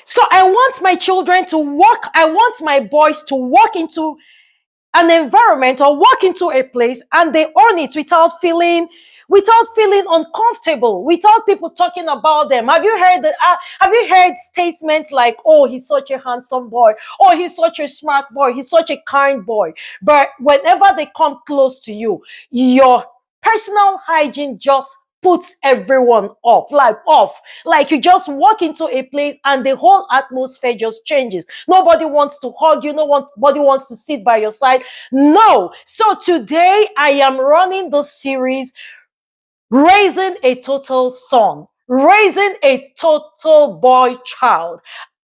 So I want my children to walk, I want my boys to walk into an environment or walk into a place and they own it without feeling uncomfortable, without people talking about them. Have you heard statements like, oh, he's such a handsome boy, oh, he's such a smart boy, he's such a kind boy, but whenever they come close to you, your personal hygiene just puts everyone off. Like you just walk into a place and the whole atmosphere just changes. Nobody wants to hug you, nobody wants to sit by your side. No. So today I am running the series, Raising a Total Son, Raising a Total Boy Child.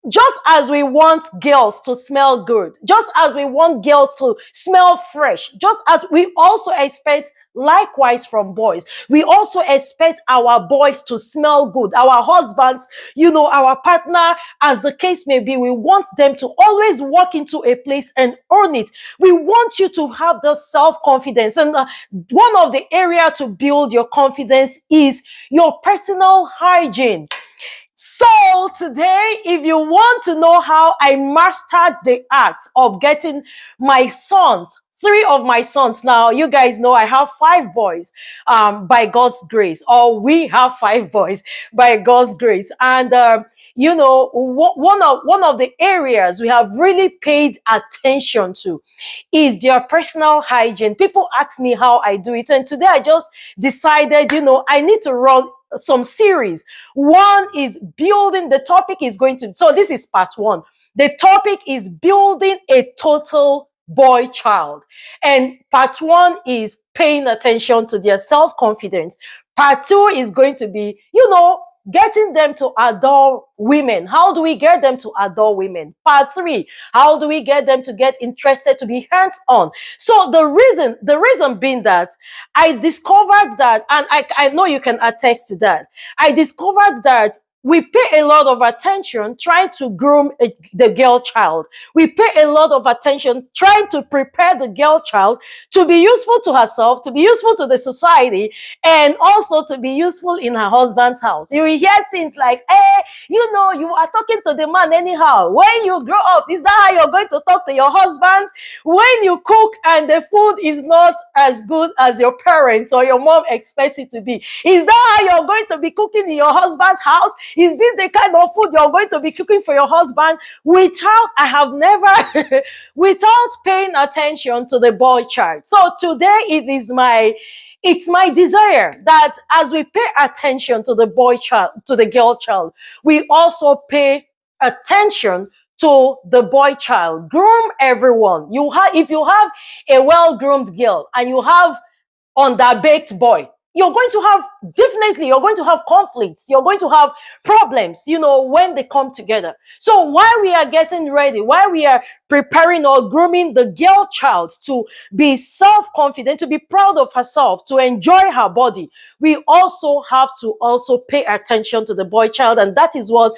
Just as we want girls to smell good, just as we want girls to smell fresh, just as we also expect likewise from boys, we also expect our boys to smell good. Our husbands, our partner, as the case may be, we want them to always walk into a place and earn it. We want you to have the self-confidence. And one of the areas to build your confidence is your personal hygiene. So today, if you want to know how I mastered the art of getting my sons, 3 of my sons now, you guys know I have 5 boys by God's grace, or we have 5 boys by God's grace. And one of the areas we have really paid attention to is their personal hygiene. People ask me how I do it, and today I just decided, I need to run some series. One is building, the topic is going to, so this is part 1. The topic is building a total boy child. And part 1 is paying attention to their self-confidence. Part 2 is going to be, getting them to adore women. How do we get them to adore women? Part 3, how do we get them to get interested, to be hands-on? So the reason being that I discovered that, and I know you can attest to that, I discovered that we pay a lot of attention trying to groom the girl child. We pay a lot of attention trying to prepare the girl child to be useful to herself, to be useful to the society, and also to be useful in her husband's house. You will hear things like, hey, you are talking to the man anyhow. When you grow up, is that how you're going to talk to your husband? When you cook and the food is not as good as your parents or your mom expects it to be, is that how you're going to be cooking in your husband's house? Is this the kind of food you're going to be cooking for your husband? Without paying attention to the boy child. So today it's my desire that as we pay attention to the boy child, to the girl child, we also pay attention to the boy child. Groom everyone. If you have a well-groomed girl and you have underbaked boy, you're going to have conflicts. You're going to have problems, when they come together. So while we are getting ready, while we are preparing or grooming the girl child to be self-confident, to be proud of herself, to enjoy her body, we also have to pay attention to the boy child. And that is what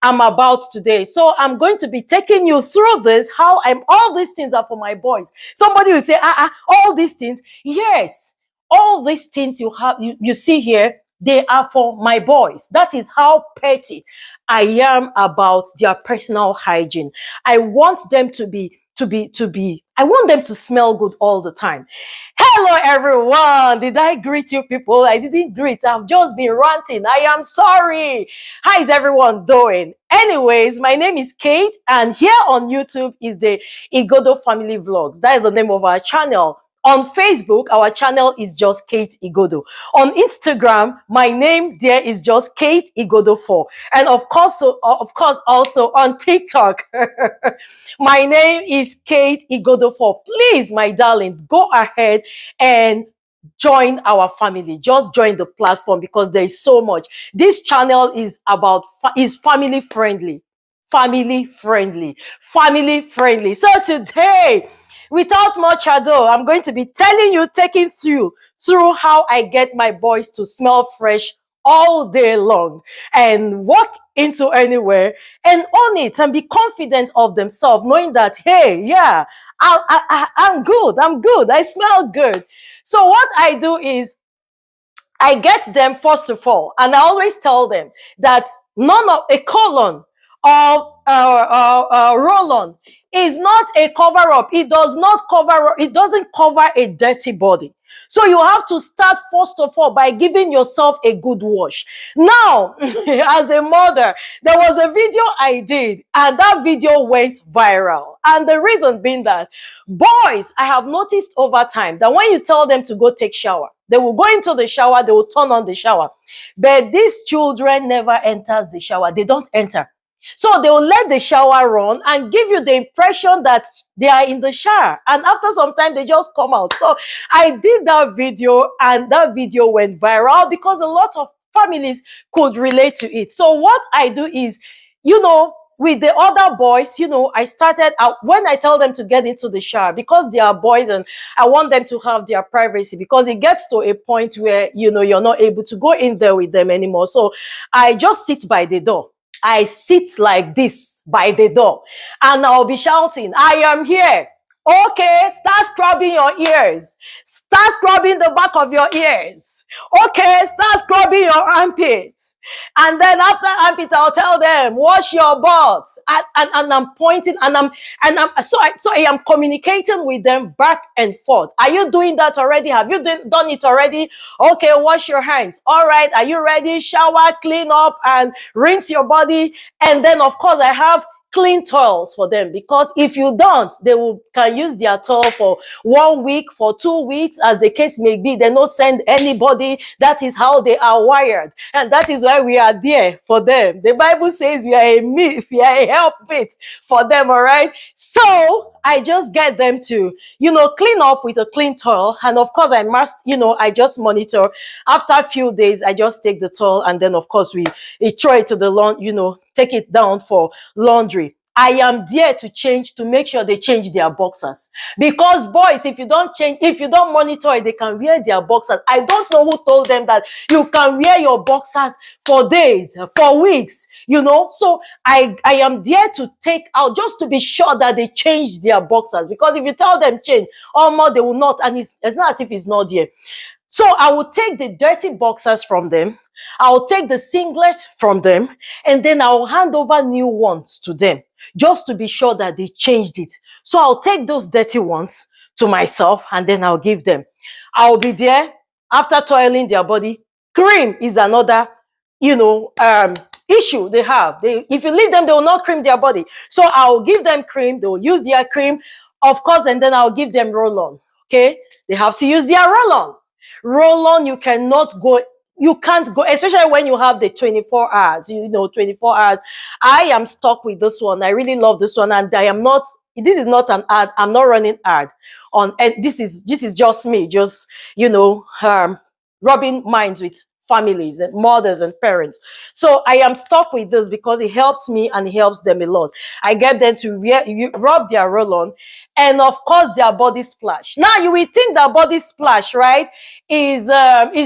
I'm about today. So I'm going to be taking you through this, all these things are for my boys. Somebody will say, all these things. Yes. All these things you see here, they are for my boys. That is how petty I am about their personal hygiene. I want them I want them to smell good all the time. Hello, everyone. Did I greet you people? I didn't greet. I've just been ranting. I am sorry. How is everyone doing? Anyways, my name is Kate, and here on YouTube is the Igodo Family Vlogs. That is the name of our channel. On Facebook, our channel is just Kate Igodo. On Instagram, my name there is just Kate Igodo 4. And of course, also on TikTok, my name is Kate Igodo 4. Please, my darlings, go ahead and join our family. Just join the platform because there is so much. This channel is family friendly. Family friendly. Family friendly. So today, without much ado, I'm going to be taking through how I get my boys to smell fresh all day long and walk into anywhere and own it and be confident of themselves, knowing that, hey, yeah, I'm good. I smell good. So what I do is I get them first of all, and I always tell them that none of a colon or roll-on is not a cover-up. It does not cover, it doesn't cover a dirty body. So you have to start first of all by giving yourself a good wash. Now, as a mother, there was a video I did and that video went viral. And the reason being that boys, I have noticed over time that when you tell them to go take shower, they will go into the shower, they will turn on the shower. But these children never enters the shower. They don't enter. So they will let the shower run and give you the impression that they are in the shower. And after some time, they just come out. So I did that video and that video went viral because a lot of families could relate to it. So what I do is, with the other boys, I started out when I tell them to get into the shower because they are boys and I want them to have their privacy because it gets to a point where, you're not able to go in there with them anymore. So I just sit by the door. I sit like this by the door and I'll be shouting, I am here. Okay, start scrubbing your ears. Start scrubbing the back of your ears. Okay, start scrubbing your armpits. And then after armpits, I'll tell them, wash your butts. And I'm pointing so I am communicating with them back and forth. Are you doing that already? Have you done it already? Okay, wash your hands. All right, are you ready? Shower, clean up and rinse your body. And then of course I have clean towels for them because if you don't, they can use their towel for 1 week, for 2 weeks, as the case may be. They don't send anybody. That is how they are wired, and that is why we are there for them. The Bible says we are a helpmate for them. All right. So I just get them to, clean up with a clean towel, and of course I must, I just monitor. After a few days, I just take the towel, and then of course we throw it to the lawn, take it down for laundry. I am there to make sure they change their boxers. Because boys, if you don't monitor it, they can wear their boxers. I don't know who told them that you can wear your boxers for days, for weeks, So I am there to take out, just to be sure that they change their boxers. Because if you tell them change, or more, they will not. And it's not as if it's not there. So I will take the dirty boxers from them. I will take the singlet from them, and then I will hand over new ones to them, just to be sure that they changed it. So I'll take those dirty ones to myself, and then I'll give them. I'll be there after toiling their body. Cream is another, issue they have. If you leave them, they will not cream their body. So I'll give them cream. They will use their cream, of course, and then I'll give them roll-on. Okay, they have to use their roll-on. Roll-on, you can't go, especially when you have the 24 hours, 24 hours. I am stuck with this one. I really love this one. And this is not an ad. I'm not running ad on, and this is just me, rubbing minds with families and mothers and parents. So I am stuck with this because it helps me and it helps them a lot. I get them to rub their roll-on, and of course their body splash. Now you will think that body splash, right, is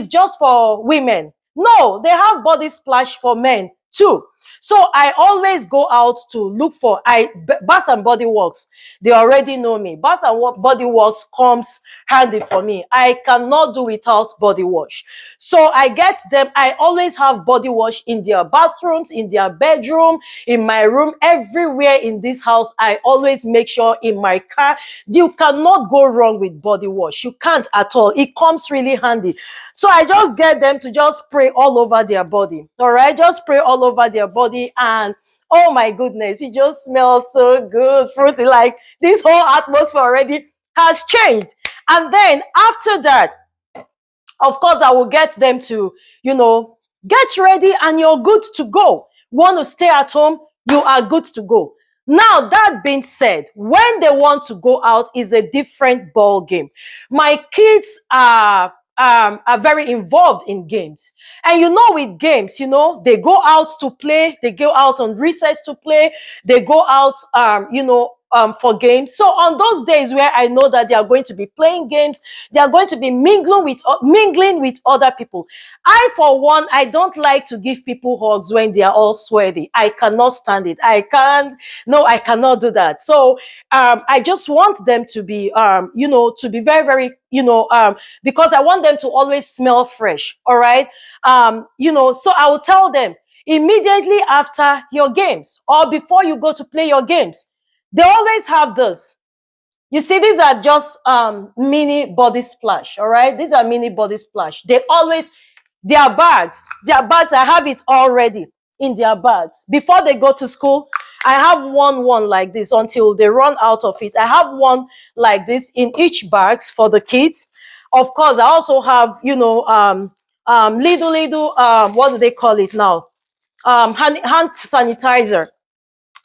just for women. No, they have body splash for men too. So I always go out to look for Bath and Body Works. They already know me. Bath and Body Works comes handy for me. I cannot do without body wash. So I get them. I always have body wash in their bathrooms, in their bedroom, in my room, everywhere in this house. I always make sure in my car. You cannot go wrong with body wash. You can't at all. It comes really handy. So I just get them to just spray all over their body. All right, just spray all over their body, and oh my goodness, it just smells so good, fruity. Like this whole atmosphere already has changed. And then after that, of course, I will get them to, get ready, and you're good to go. Want to stay at home, you are good to go. Now, that being said, when they want to go out is a different ball game. My kids are very involved in games. And with games, they go out to play, they go out on recess to play, they go out, for games. So on those days where I know that they are going to be playing games, they are going to be mingling with other people. I, for one, I don't like to give people hugs when they are all sweaty. I cannot stand it. I cannot do that. So I just want them to be, to be very, very, because I want them to always smell fresh. All right. So I will tell them, immediately after your games or before you go to play your games. They always have this. You see, these are just mini body splash, all right? These are mini body splash. They always, their bags, I have it already in their bags. Before they go to school, I have one like this until they run out of it. I have one like this in each bags for the kids. Of course, I also have, little, what do they call it now? Hand sanitizer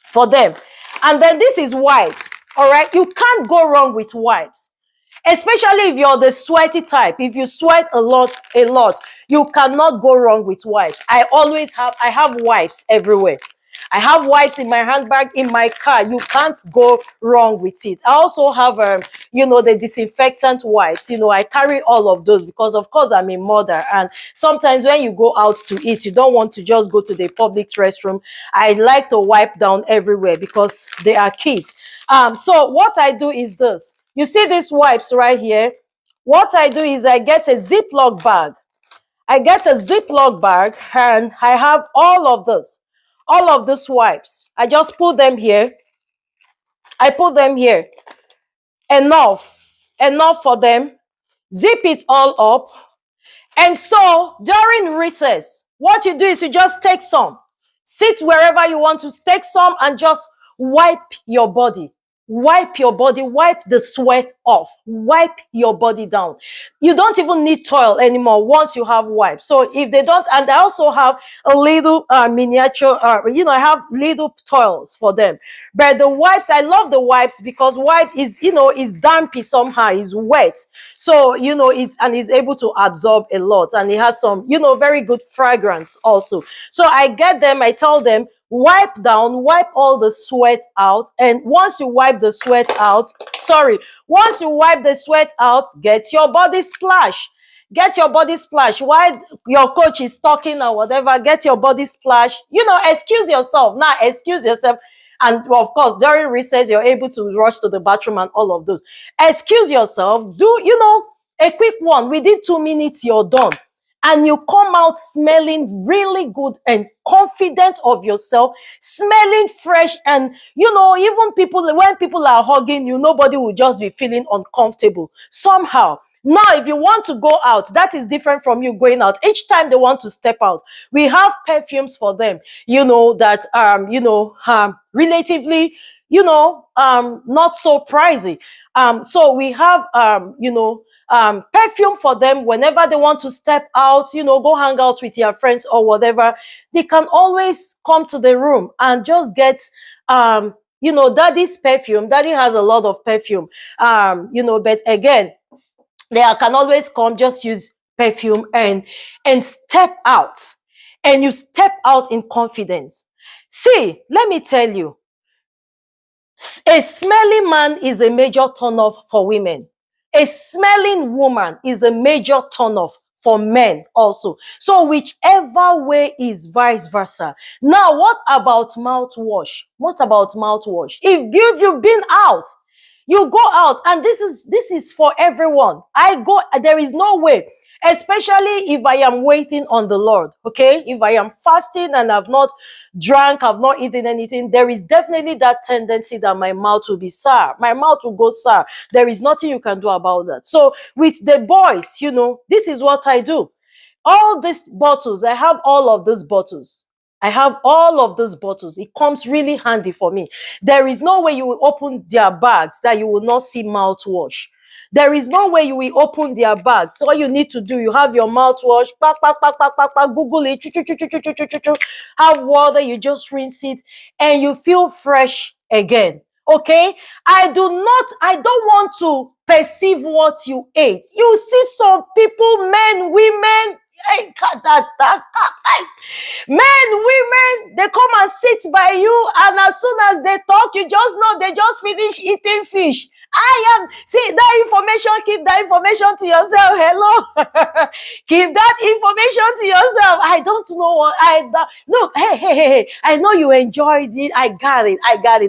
for them. And then this is wipes. All right. You can't go wrong with wipes, especially if you're the sweaty type. If you sweat a lot, you cannot go wrong with wipes. I have wipes everywhere. I have wipes in my handbag, in my car. You can't go wrong with it. I also have, the disinfectant wipes. I carry all of those because, of course, I'm a mother. And sometimes when you go out to eat, you don't want to just go to the public restroom. I like to wipe down everywhere because they are kids. So what I do is this. You see these wipes right here? What I do is I get a Ziploc bag. I get a Ziploc bag and I have all of these wipes. I just put them here. I put them here. Enough for them. Zip it all up. And so during recess, what you do is you just take some. Sit wherever you want to, take some and just wipe your body. Wipe your body, wipe the sweat off, wipe your body down. You don't even need towel anymore once you have wipes. So if they don't, and I also have a little miniature, I have little towels for them. But the wipes, I love the wipes because wipe is, is dampy somehow, is wet. So, it's able to absorb a lot. And it has some, very good fragrance also. So I get them, I tell them, wipe down, wipe all the sweat out. And once you wipe the sweat out, get your body splash. Get your body splash. While your coach is talking or whatever, get your body splash. Excuse yourself. Now, excuse yourself. And of course, during recess, you're able to rush to the bathroom and all of those. Excuse yourself. Do, a quick one. Within 2 minutes, you're done. And you come out smelling really good and confident of yourself, smelling fresh. And, even when people are hugging you, nobody will just be feeling uncomfortable somehow. Now, if you want to go out, that is different from you going out. Each time they want to step out, we have perfumes for them, that, relatively, not so pricey. So we have, perfume for them whenever they want to step out, go hang out with your friends or whatever. They can always come to the room and just get, daddy's perfume. Daddy has a lot of perfume, but again, they can always come, just use perfume and step out. And you step out in confidence. See, let me tell you, a smelling man is a major turn-off for women. A smelling woman is a major turn-off for men also. So whichever way is vice versa. Now, what about mouthwash? What about mouthwash? If you've been out, you go out, and this is for everyone. There is no way, especially if I am waiting on the Lord, okay? If I am fasting and I've not drank, I've not eaten anything, there is definitely that tendency that my mouth will be sour. My mouth will go sour. There is nothing you can do about that. So with the boys, this is what I do. All these bottles, I have all of these bottles. I have all of these bottles. It comes really handy for me. There is no way you will open their bags that you will not see mouthwash. There is no way you will open their bags. So all you need to do, you have your mouthwash, Google it, have water, you just rinse it, and you feel fresh again. Okay? I don't want to perceive what you ate. You see some people, men, women, men, women, they come and sit by you, and as soon as they talk, you just know they just finish eating fish. Keep that information to yourself. Hello. Keep that information to yourself. I don't know what look, hey. I know you enjoyed it. I got it.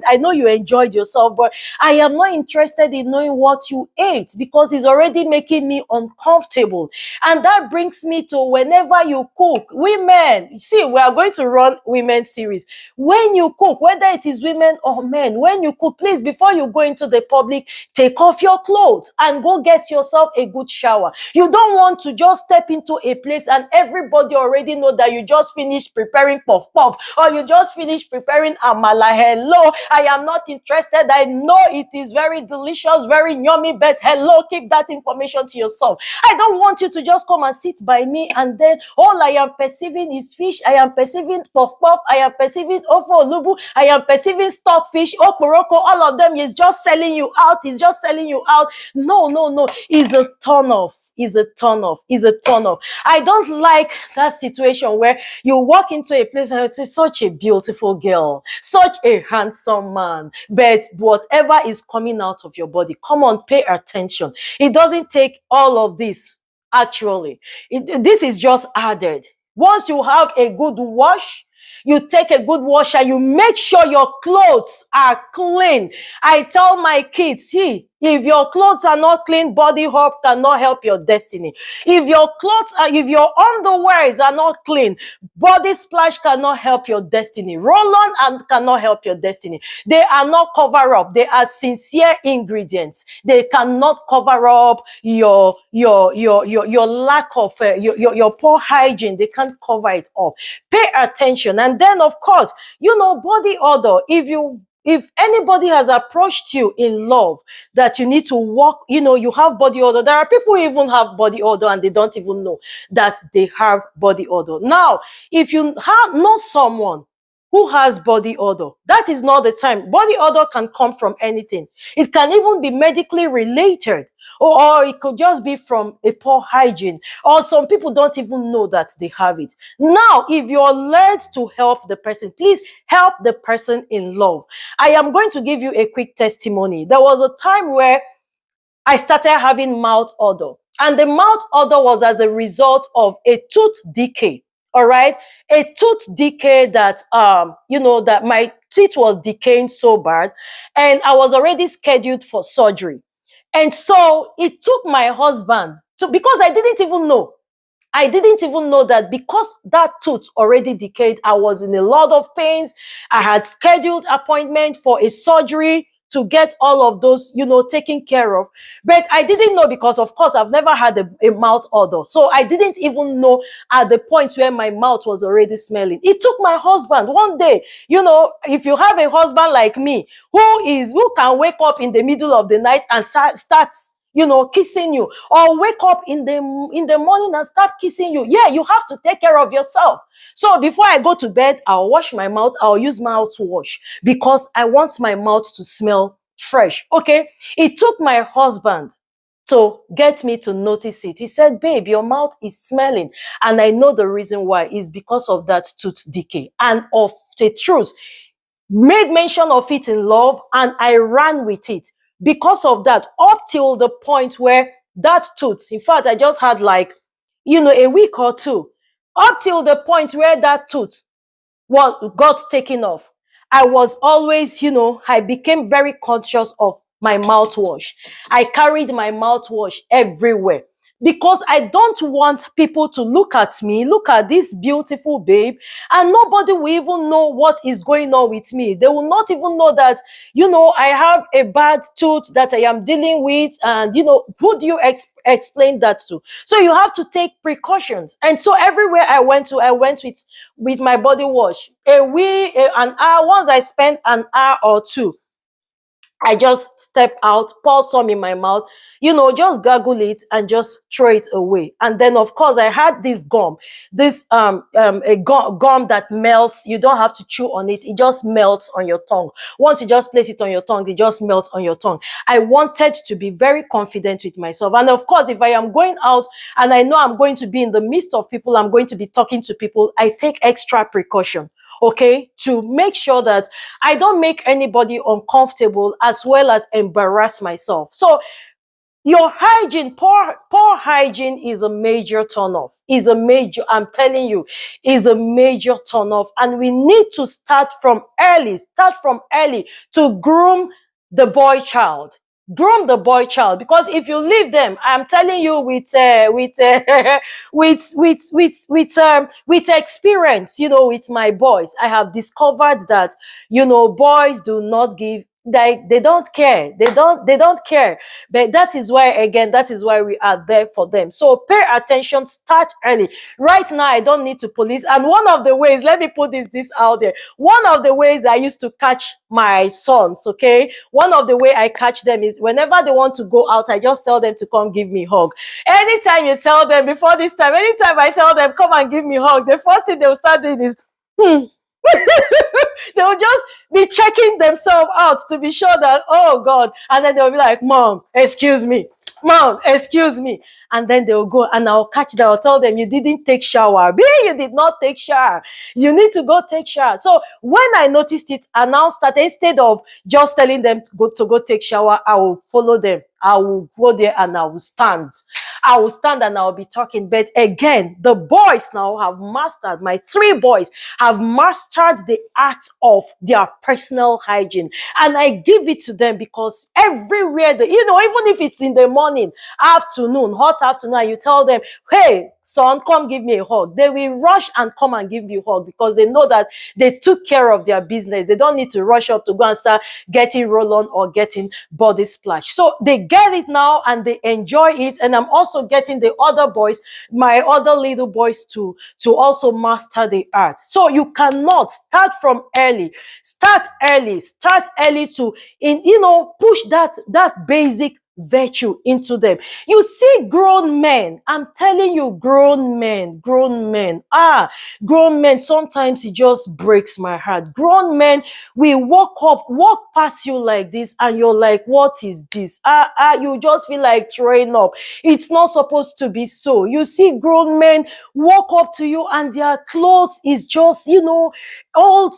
I know you enjoyed yourself, but I am not interested in knowing what you ate because it's already making me uncomfortable. And that brings me to to, whenever you cook, women, see, we are going to run women series. When you cook, whether it is women or men, when you cook, please, before you go into the public, take off your clothes and go get yourself a good shower. You don't want to just step into a place and everybody already know that you just finished preparing puff puff, or you just finished preparing amala. Hello, I am not interested. I know it is very delicious, very yummy, but hello, keep that information to yourself. I don't want you to just come and sit by me and then all I am perceiving is fish. I am perceiving puff puff. I am perceiving ofo olubu. I am perceiving stockfish, okporoko. All of them is just selling you out. Is just selling you out. No, no, no. It's a turn off. Is a turn off. Is a turn off. I don't like that situation where you walk into a place and you say, such a beautiful girl, such a handsome man, but whatever is coming out of your body, come on, pay attention. It doesn't take all of this, actually. This is just added. Once you have a good wash, you take a good wash and you make sure your clothes are clean. I tell my kids, see, if your clothes are not clean, body help cannot help your destiny. If your clothes are, if your underwears are not clean, body splash cannot help your destiny. Roll-on and cannot help your destiny. They are not cover up. They are sincere ingredients. They cannot cover up your lack of your poor hygiene. They can't cover it up. Pay attention. And then, of course, body odor. If anybody has approached you in love that you need to walk, you have body odor. There are people who even have body odor and they don't even know that they have body odor. Now, if you know someone who has body odor, that is not the time. Body odor can come from anything. It can even be medically related, or it could just be from a poor hygiene, or some people don't even know that they have it. Now, if you're led to help the person, please help the person in love. I am going to give you a quick testimony. There was a time where I started having mouth odor, and the mouth odor was as a result of a tooth decay. All right, a tooth decay that that my teeth was decaying so bad, and I was already scheduled for surgery. And so it took my husband to, because I didn't even know. I didn't even know that because that tooth already decayed, I was in a lot of pains. I had scheduled appointment for a surgery to get all of those, taken care of. But I didn't know because, of course, I've never had a mouth odor. So I didn't even know at the point where my mouth was already smelling. It took my husband one day, if you have a husband like me, who can wake up in the middle of the night and start kissing you, or wake up in the morning and start kissing you. Yeah, you have to take care of yourself. So before I go to bed, I'll wash my mouth. I'll use mouthwash because I want my mouth to smell fresh. Okay. It took my husband to get me to notice it. He said, babe, your mouth is smelling. And I know the reason why is because of that tooth decay. And of the truth, made mention of it in love, and I ran with it. Because of that, up till the point where that tooth, in fact, I just had like, a week or two, up till the point where that tooth got taken off. I was always, I became very conscious of my mouthwash. I carried my mouthwash everywhere because I don't want people to look at me, look at this beautiful babe, and nobody will even know what is going on with me. They will not even know that, I have a bad tooth that I am dealing with, and, who do you explain that to? So you have to take precautions. And so everywhere I went with my body wash. An hour, once I spent an hour or two, I just step out, pour some in my mouth, just gargle it and just throw it away. And then, of course, I had this gum, gum that melts. You don't have to chew on it. It just melts on your tongue. Once you just place it on your tongue, it just melts on your tongue. I wanted to be very confident with myself. And of course, if I am going out and I know I'm going to be in the midst of people, I'm going to be talking to people, I take extra precaution. Okay, to make sure that I don't make anybody uncomfortable as well as embarrass myself. So your hygiene, poor hygiene is a major turnoff. I'm telling you, is a major turnoff. And we need to start from early to groom the boy child. groom the boy child, because if you leave them, I'm telling you, with experience, with my boys, I have discovered that, boys do not give, they don't care, they don't care. But that is why we are there for them. So pay attention, start early. Right now, I don't need to police. And one of the ways, let me put this out there, one of the ways I used to catch my sons, okay, one of the way I catch them is whenever they want to go out, I just tell them to come give me a hug. Anytime you tell them, before this time, anytime I tell them come and give me a hug, the first thing they will start doing is they'll just be checking themselves out to be sure that, oh God, and then they'll be like, Mom, excuse me, Mom, excuse me. And then they'll go, and I'll catch them. I'll tell them, you didn't take shower. B, you did not take shower. You need to go take shower. So when I noticed it, I now started, instead of just telling them to go take shower, I will follow them. I will go there and I will stand. I will stand and I will be talking. But again, the boys now have mastered, my three boys have mastered the art of their personal hygiene. And I give it to them because everywhere, even if it's in the morning, afternoon, hot afternoon, and you tell them, hey, son, come give me a hug, they will rush and come and give me a hug because they know that they took care of their business. They don't need to rush up to go and start getting roll on or getting body splash. So they get it now and they enjoy it. And I'm also getting the other boys, my other little boys, to also master the art. So you cannot start from early. Start early to push that basic virtue into them. You see grown men, I'm telling you, grown men, grown men, sometimes it just breaks my heart. Grown men, we walk past you like this and you're like, what is this? You just feel like throwing up. It's not supposed to be so. You see grown men walk up to you and their clothes is just, all,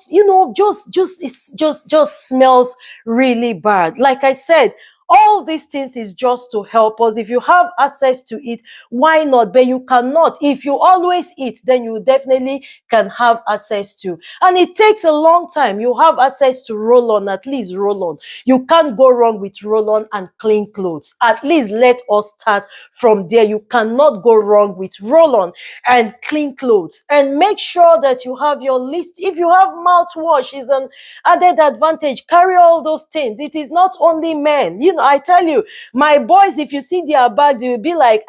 just smells really bad. Like I said, all these things is just to help us. If you have access to it, why not? But you cannot. If you always eat, then you definitely can have access to. And it takes a long time. You have access to roll on, at least roll on. You can't go wrong with roll on and clean clothes. At least let us start from there. You cannot go wrong with roll on and clean clothes. And make sure that you have your list. If you have mouthwash, is an added advantage. Carry all those things. It is not only men. I tell you, my boys, if you see their bags, you'll be like,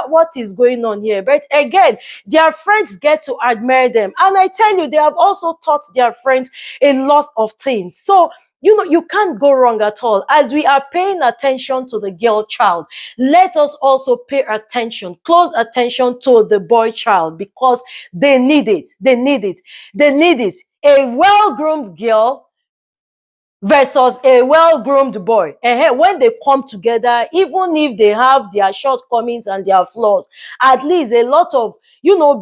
what is going on here? But again, their friends get to admire them. And I tell you, they have also taught their friends a lot of things. So, you can't go wrong at all. As we are paying attention to the girl child, let us also pay attention, close attention to the boy child, because they need it. They need it. They need it. A well-groomed girl versus a well-groomed boy. When they come together, even if they have their shortcomings and their flaws, at least a lot of,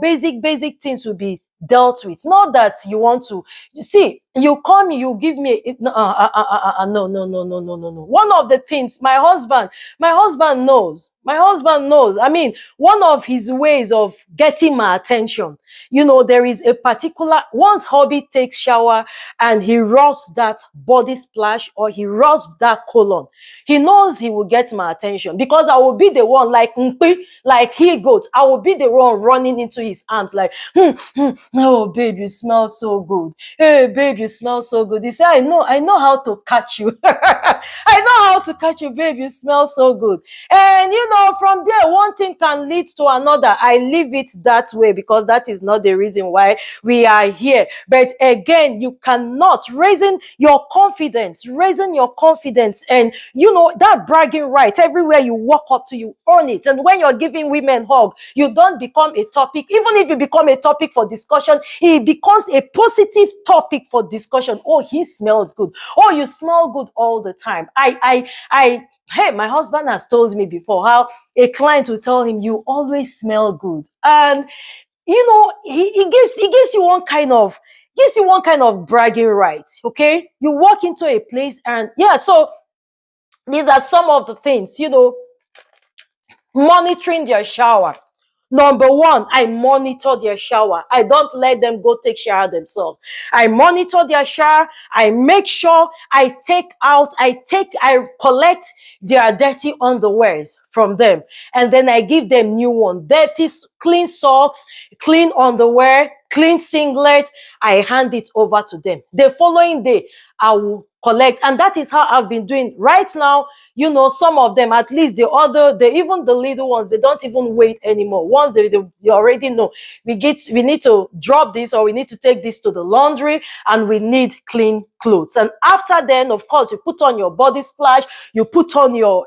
basic things will be dealt with. Not that you want to, you see, you come, you give me, no, no, no, no, no, no, no. One of the things my husband knows. I mean, one of his ways of getting my attention, there is a particular, once hubby takes shower and he rubs that body splash or he rubs that cologne, he knows he will get my attention because I will be the one like he goat. I will be the one running into his arms like, oh babe, you smell so good. Hey babe, you smell so good. He said, I know how to catch you. I know how to catch you, babe. You smell so good. And from there, one thing can lead to another. I leave it that way because that is not the reason why we are here. But again, you cannot raising your confidence, and that bragging right everywhere you walk up to, you earn it. And when you're giving women hug, you don't become a topic. Even if you become a topic for discussion, it becomes a positive topic for discussion. Oh, he smells good. Oh, you smell good all the time. Hey, my husband has told me before how a client will tell him, you always smell good. And he gives you one kind of bragging rights. Okay, you walk into a place and so these are some of the things, monitoring their shower, Number one, I monitor their shower. I don't let them go take shower themselves. I monitor their shower. I make sure I collect their dirty underwears from them. And then I give them new one. Dirty, clean socks, clean underwear, clean singlets. I hand it over to them. The following day, I will collect. And that is how I've been doing right now. You know, some of them, at least even the little ones, they don't even wait anymore. Once they already know we need to drop this, or we need to take this to the laundry, and we need clean clothes. And after then, of course, you put on your body splash, you put on your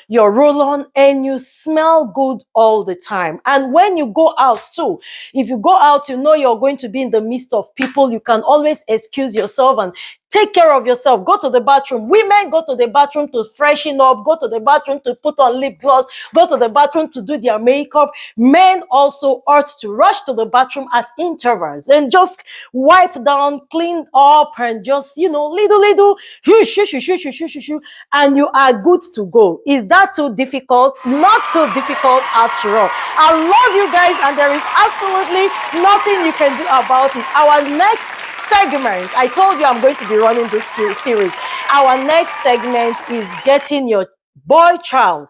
roll-on, and you smell good all the time. And when you go out too, if you go out, you know you're going to be in the midst of people, you can always excuse yourself and take care of yourself. Go to the bathroom. Women go to the bathroom to freshen up, go to the bathroom to put on lip gloss, go to the bathroom to do their makeup. Men also ought to rush to the bathroom at intervals and just wipe down, clean up, and just, little, and you are good to go. Is that too difficult? Not too difficult after all. I love you guys, and there is absolutely nothing you can do about it. Our next segment, I told you I'm going to be running this series. Our next segment is getting your boy child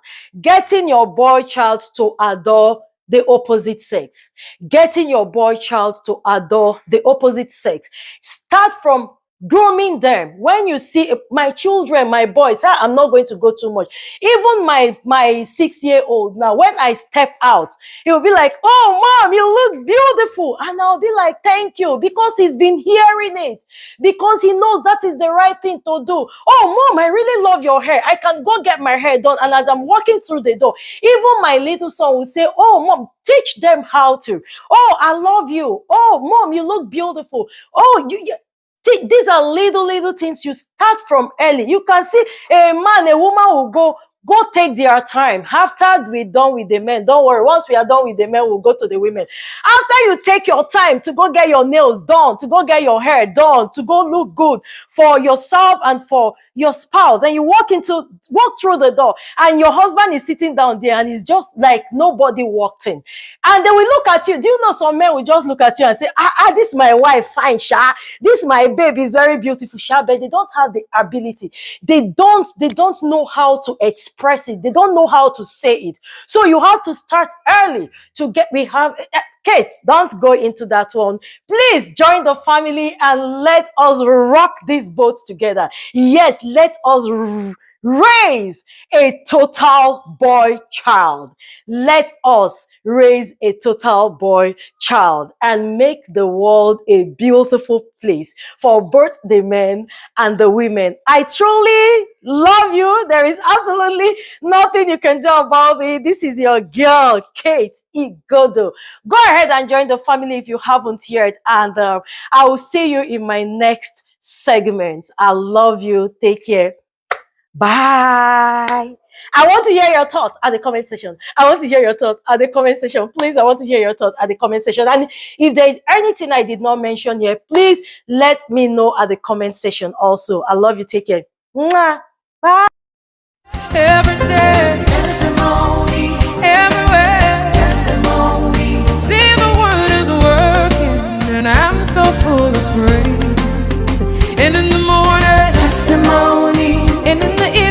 to adore the opposite sex. Getting your boy child to adore the opposite sex. Start from grooming them. When you see my children, my boys, I'm not going to go too much. Even my 6-year-old now, when I step out, he will be like, "Oh, mom, you look beautiful." And I'll be like, "Thank you," because he's been hearing it, because he knows that is the right thing to do. "Oh, mom, I really love your hair. I can go get my hair done." And as I'm walking through the door, even my little son will say, "Oh, mom, teach them how to." "Oh, I love you." "Oh, mom, you look beautiful." "Oh, these are little things you start from early. You can see a man, a woman will go take their time. After we're done with the men, don't worry. Once we are done with the men, we'll go to the women. After you take your time to go get your nails done, to go get your hair done, to go look good for yourself and for your spouse, and you walk through the door, and your husband is sitting down there, and it's just like nobody walked in. And they will look at you. Do you know some men will just look at you and say, this is my wife, fine, sha. This my baby is very beautiful, sha. But they don't have the ability. They don't know how to express it. They don't know how to say it. So you have to start early to get. We have Kate, don't go into that one. Please join the family and let us rock this boat together. Yes, let us raise a total boy child. Let us raise a total boy child and make the world a beautiful place for both the men and the women. I truly love you. There is absolutely nothing you can do about it. This is your girl, Kate Igodo. Go ahead and join the family if you haven't yet, and I will see you in my next segment. I love you. Take care. Bye. I want to hear your thoughts at the comment section. I want to hear your thoughts at the comment section. Please, I want to hear your thoughts at the comment section. And if there is anything I did not mention here, please let me know at the comment section also. I love you. Take care. Mwah. Bye. Every day, testimony. Everywhere, testimony. See, the word is working, and I'm so full of praise. And in the morning, testimony. And in the evening,